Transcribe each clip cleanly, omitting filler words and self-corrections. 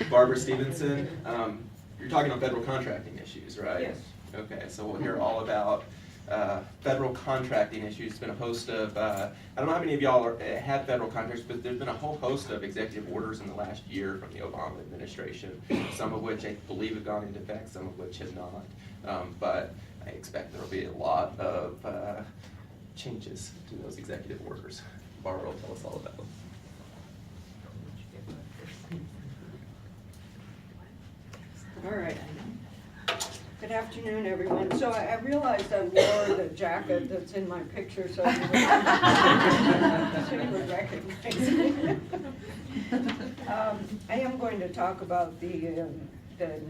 Barbara Stephenson. You're talking on federal contracting issues, right? Yes. Okay, so we'll hear all about federal contracting issues. It's been a host of, I don't know how many of y'all have federal contracts, but there's been a whole host of executive orders in the last year from the Obama administration, some of which I believe have gone into effect, some of which have not. But I expect there will be a lot of changes to those executive orders. Barbara will tell us all about them. All right. Good afternoon, everyone. So I realized I wore the jacket that's in my picture so you would recognize me. I am going to talk about the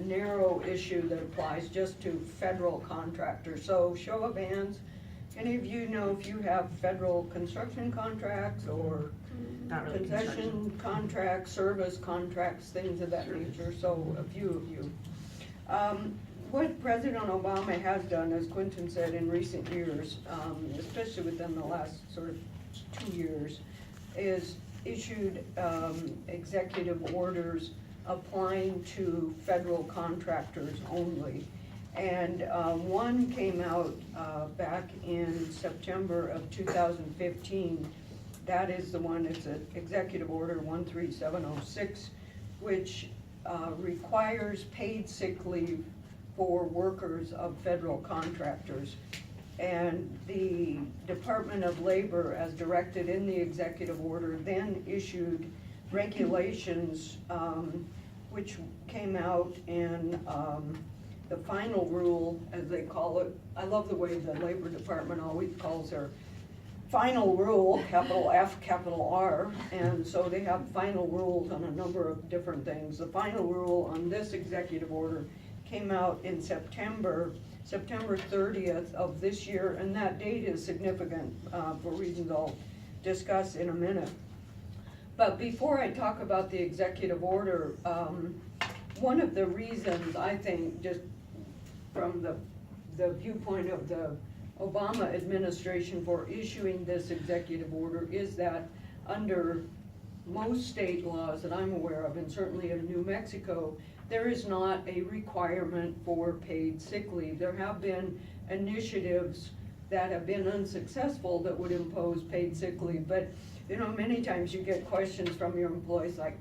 narrow issue that applies just to federal contractors. So show of hands, any of you know if you have federal construction contracts or concession contracts, service contracts, things of that nature? So a few of you. What President Obama has done, as Quentin said, in recent years, especially within the last sort of 2 years, is issued executive orders applying to federal contractors only. And one came out back in September of 2015. That is the one, it's an Executive Order 13706, which requires paid sick leave for workers of federal contractors. And the Department of Labor, as directed in the executive order, then issued regulations which came out in the final rule, as they call it. I love the way the Labor Department always calls their final rule, capital F, capital R, and so they have final rules on a number of different things. The final rule on this executive order came out in September 30th of this year, and that date is significant for reasons I'll discuss in a minute. But before I talk about the executive order, one of the reasons I think, just from the viewpoint of the Obama administration for issuing this executive order, is that under most state laws that I'm aware of, and certainly in New Mexico, there is not a requirement for paid sick leave. There have been initiatives that have been unsuccessful that would impose paid sick leave, but you know, many times you get questions from your employees like,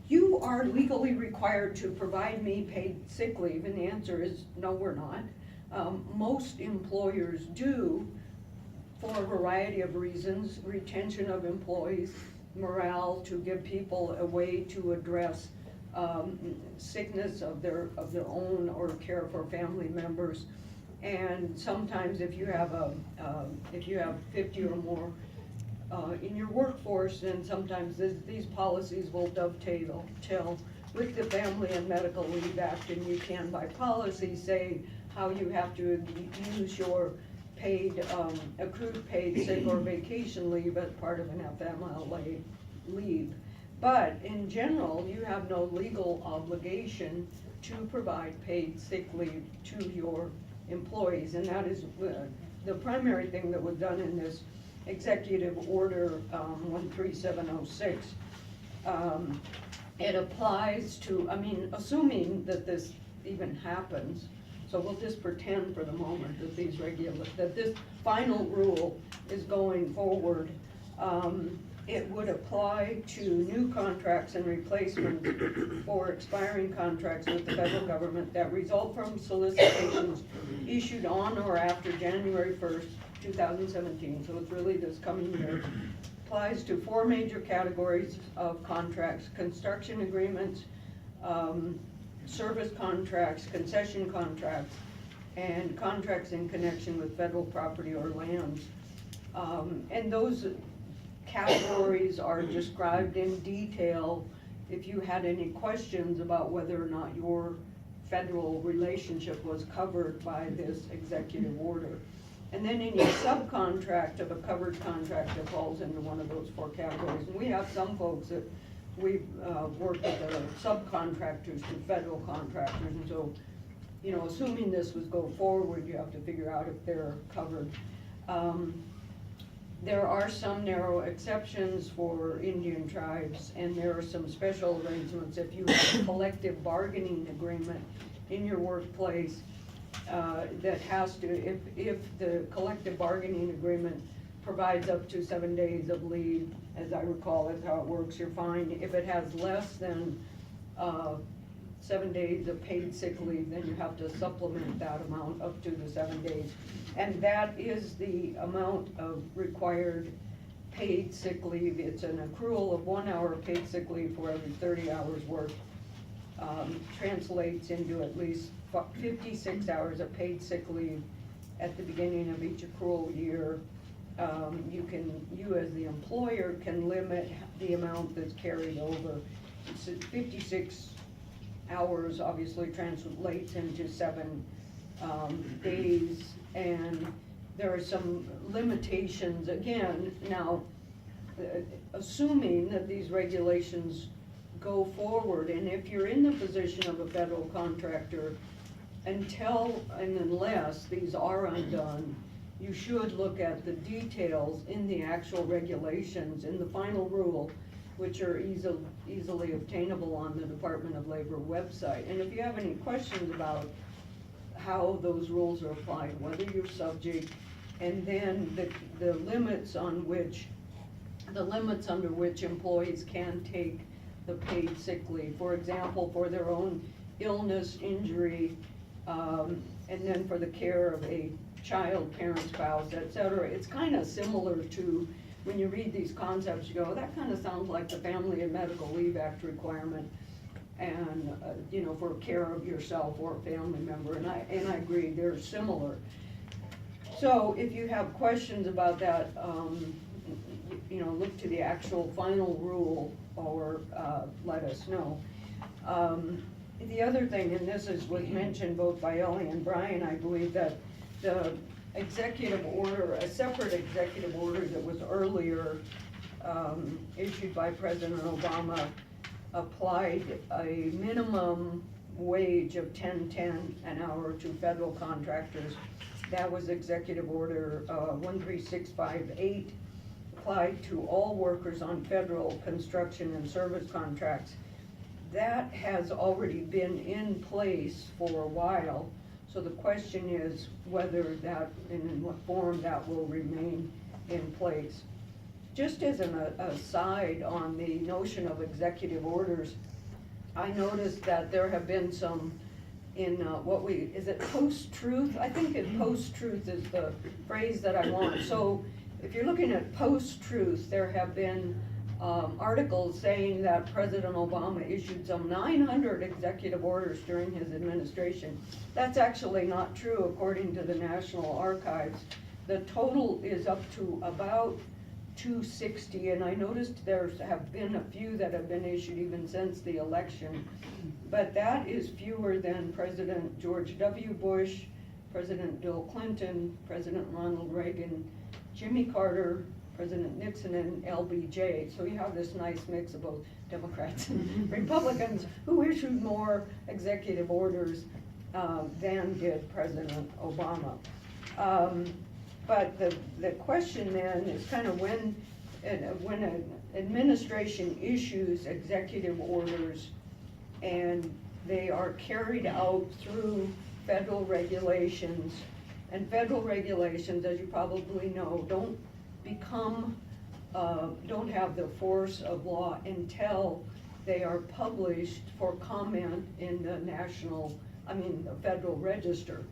you are legally required to provide me paid sick leave, and the answer is no, we're not. Most employers do, for a variety of reasons: retention of employees, morale, to give people a way to address sickness of their own or care for family members. And sometimes if you have 50 or more in your workforce, then sometimes these policies will dovetail with the Family and Medical Leave Act, and you can by policy say how you have to use your paid, accrued paid sick or vacation leave as part of an FMLA leave. But in general, you have no legal obligation to provide paid sick leave to your employees, and that is the primary thing that was done in this Executive Order 13706. It applies to, I mean, assuming that this even happens, so we'll just pretend for the moment that that this final rule is going forward. It would apply to new contracts and replacements for expiring contracts with the federal government that result from solicitations issued on or after January 1st, 2017, so it's really this coming year. Applies to 4 major categories of contracts: construction agreements, service contracts, concession contracts, and contracts in connection with federal property or lands. And those categories are described in detail if you had any questions about whether or not your federal relationship was covered by this executive order. And then any subcontract of a covered contract that falls into one of those 4 categories. And we have some folks that we've worked with that are subcontractors to federal contractors, and so, you know, assuming this was go forward, you have to figure out if they're covered. There are some narrow exceptions for Indian tribes, and there are some special arrangements if you have a collective bargaining agreement in your workplace that has to, if the collective bargaining agreement provides up to 7 days of leave, as I recall, that's how it works, you're fine. If it has less than 7 days of paid sick leave, then you have to supplement that amount up to the 7 days. And that is the amount of required paid sick leave. It's an accrual of 1 hour of paid sick leave for every 30 hours worked. Translates into at least 56 hours of paid sick leave at the beginning of each accrual year. You as the employer can limit the amount that's carried over. It's 56 hours obviously translates into 7 days, and there are some limitations again. Now, assuming that these regulations go forward, and if you're in the position of a federal contractor, until and unless these are undone, you should look at the details in the actual regulations, in the final rule, which are easily obtainable on the Department of Labor website. And if you have any questions about how those rules are applied, whether you're subject, and then the limits on which, the limits under which employees can take the paid sick leave, for example, for their own illness, injury, and then for the care of a child, parent, spouse, etc. It's kind of similar to, when you read these concepts, you go, that kind of sounds like the Family and Medical Leave Act requirement, and for care of yourself or a family member, and I agree, they're similar. So if you have questions about that, look to the actual final rule, or let us know. The other thing, and this was mentioned both by Ellie and Brian, I believe, that the executive order, a separate executive order that was earlier issued by President Obama, applied a minimum wage of $10.10 an hour to federal contractors. That was Executive Order 13658, applied to all workers on federal construction and service contracts. That has already been in place for a while, so the question is whether that, and in what form that will remain in place. Just as an aside on the notion of executive orders, I noticed that there have been some in is it post-truth? I think post-truth is the phrase that I want. So if you're looking at post-truth, there have been articles saying that President Obama issued some 900 executive orders during his administration. That's actually not true according to the National Archives. The total is up to about 260, and I noticed there have been a few that have been issued even since the election, but that is fewer than President George W. Bush, President Bill Clinton, President Ronald Reagan, Jimmy Carter, President Nixon, and LBJ. So you have this nice mix of both Democrats and Republicans who issued more executive orders than did President Obama. But the question then is kind of when an administration issues executive orders and they are carried out through federal regulations, and federal regulations, as you probably know, don't have the force of law until they are published for comment in the Federal Register.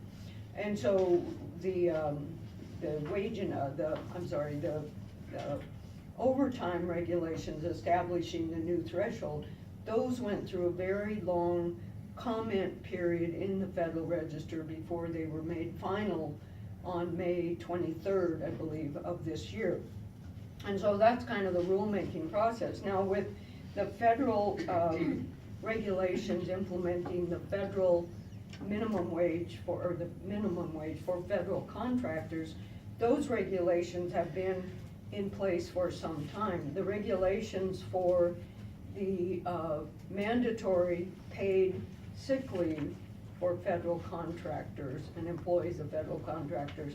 And so the overtime regulations establishing the new threshold, those went through a very long comment period in the Federal Register before they were made final on May 23rd, I believe, of this year. And so that's kind of the rulemaking process. Now with the federal regulations implementing the federal minimum wage for federal contractors, those regulations have been in place for some time. The regulations for the mandatory paid sick leave for federal contractors and employees of federal contractors,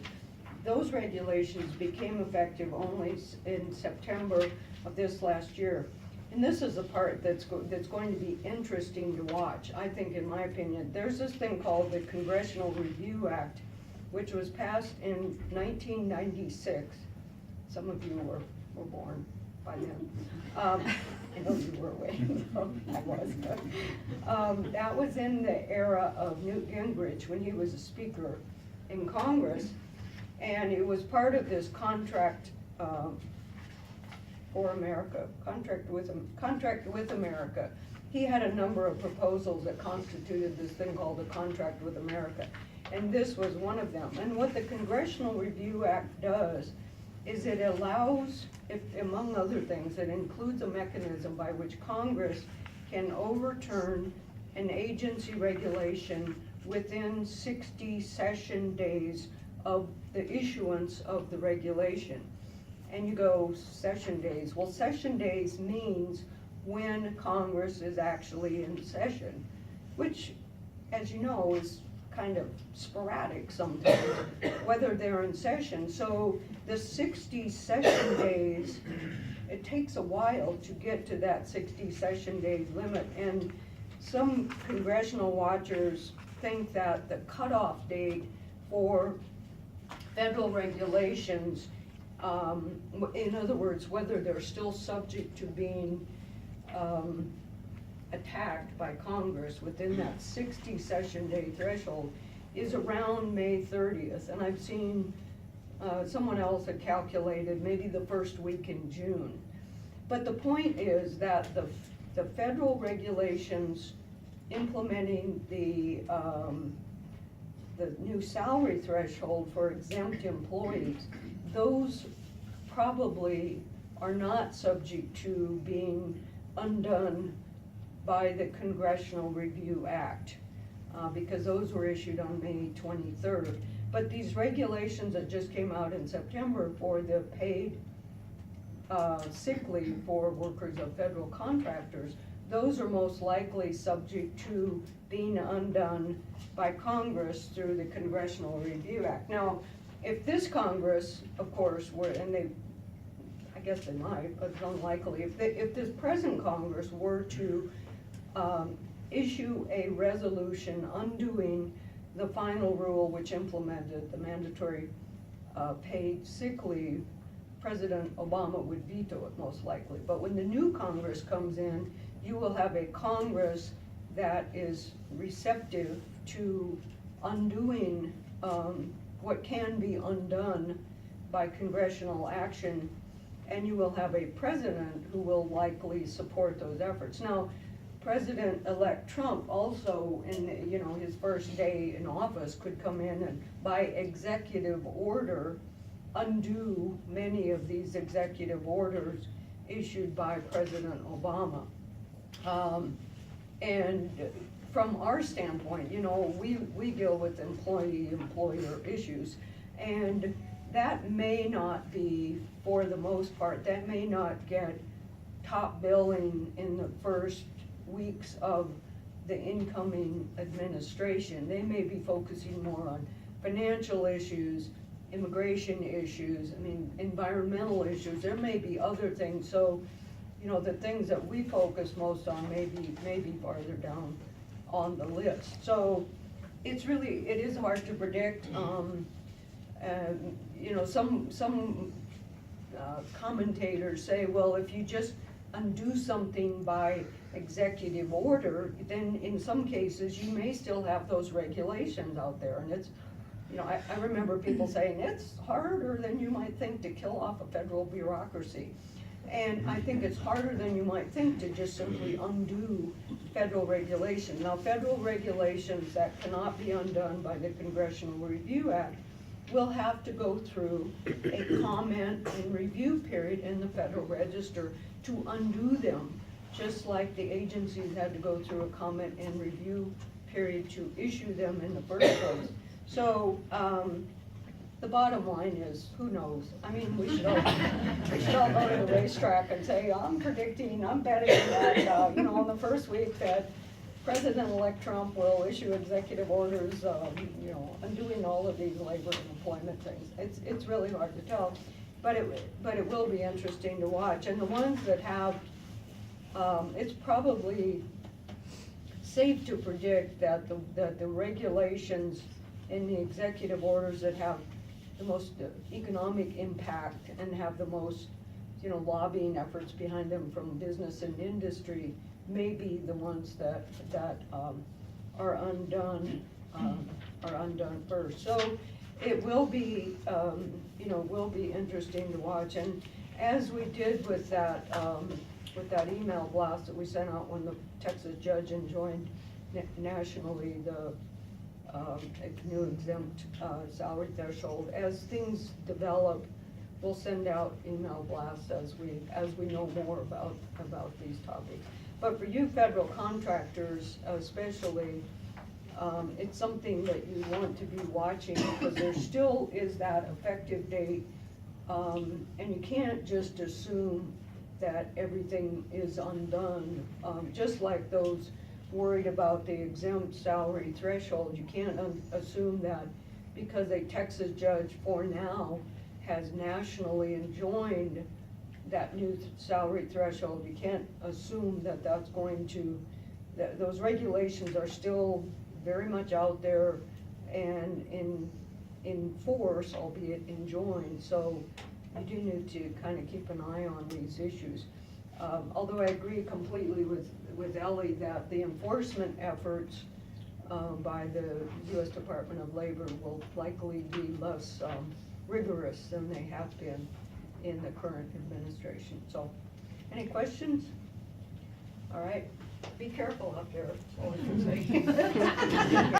those regulations became effective only in September of this last year. And this is the part that's going to be interesting to watch, I think, in my opinion. There's this thing called the Congressional Review Act, which was passed in 1996. Some of you were born by then. I know you were away, I was. That was in the era of Newt Gingrich, when he was a speaker in Congress, and it was part of this contract for America, contract with America. He had a number of proposals that constituted this thing called the Contract with America, and this was one of them. And what the Congressional Review Act does is it allows, if, among other things, it includes a mechanism by which Congress can overturn an agency regulation within 60 session days of the issuance of the regulation. And you go, session days. Well, session days means when Congress is actually in session, which, as you know, is kind of sporadic sometimes, whether they're in session. So the 60 session days, it takes a while to get to that 60 session days limit. And some congressional watchers think that the cutoff date for federal regulations, in other words, whether they're still subject to being attacked by Congress within that 60 session day threshold, is around May 30th. And I've seen someone else had calculated maybe the first week in June. But the point is that the federal regulations implementing the new salary threshold for exempt employees, those probably are not subject to being undone by the Congressional Review Act, because those were issued on May 23rd. But these regulations that just came out in September for the paid sick leave for workers of federal contractors, those are most likely subject to being undone by Congress through the Congressional Review Act. Now, if this Congress, of course, were, and they, I guess they might, but it's unlikely, if this present Congress were to issue a resolution undoing the final rule which implemented the mandatory paid sick leave, President Obama would veto it most likely. But when the new Congress comes in, you will have a Congress that is receptive to undoing what can be undone by congressional action, and you will have a president who will likely support those efforts. Now, President-elect Trump also, in his first day in office, could come in and by executive order undo many of these executive orders issued by President Obama. And from our standpoint, we deal with employee-employer issues, and that may not be, for the most part, that may not get top billing in the first weeks of the incoming administration. They may be focusing more on financial issues, immigration issues, environmental issues. There may be other things. So, the things that we focus most on may be farther down on the list. So it is hard to predict. Some commentators say, well, if you just undo something by executive order, then in some cases you may still have those regulations out there. And it's, I remember people saying it's harder than you might think to kill off a federal bureaucracy. And I think it's harder than you might think to just simply undo federal regulations. Now, federal regulations that cannot be undone by the Congressional Review Act will have to go through a comment and review period in the Federal Register to undo them, just like the agencies had to go through a comment and review period to issue them in the first place. So, the bottom line is, who knows? We should all go to the racetrack and say, I'm betting that, on the first week that President-elect Trump will issue executive orders, you know, undoing all of these labor and employment things. It's really hard to tell, but it will be interesting to watch. And the ones that have, it's probably safe to predict that the regulations and the executive orders that have the most economic impact and have the most, you know, lobbying efforts behind them from business and industry may be the ones that are undone first. So it will be, you know, will be interesting to watch. And as we did with that email blast that we sent out when the Texas judge enjoined nationally the new exempt salary threshold, as things develop, we'll send out email blasts as we know more about these topics. But for you federal contractors especially, it's something that you want to be watching, because there still is that effective date, and you can't just assume that everything is undone. Just like those worried about the exempt salary threshold, you can't assume that because a Texas judge for now has nationally enjoined that new salary threshold, you can't assume that that's going to, that those regulations are still very much out there and in force, albeit enjoined. So you do need to kind of keep an eye on these issues. Although I agree completely with Ellie that the enforcement efforts by the U.S. Department of Labor will likely be less rigorous than they have been in the current administration. So, any questions? All right, be careful out there, that's all I can say.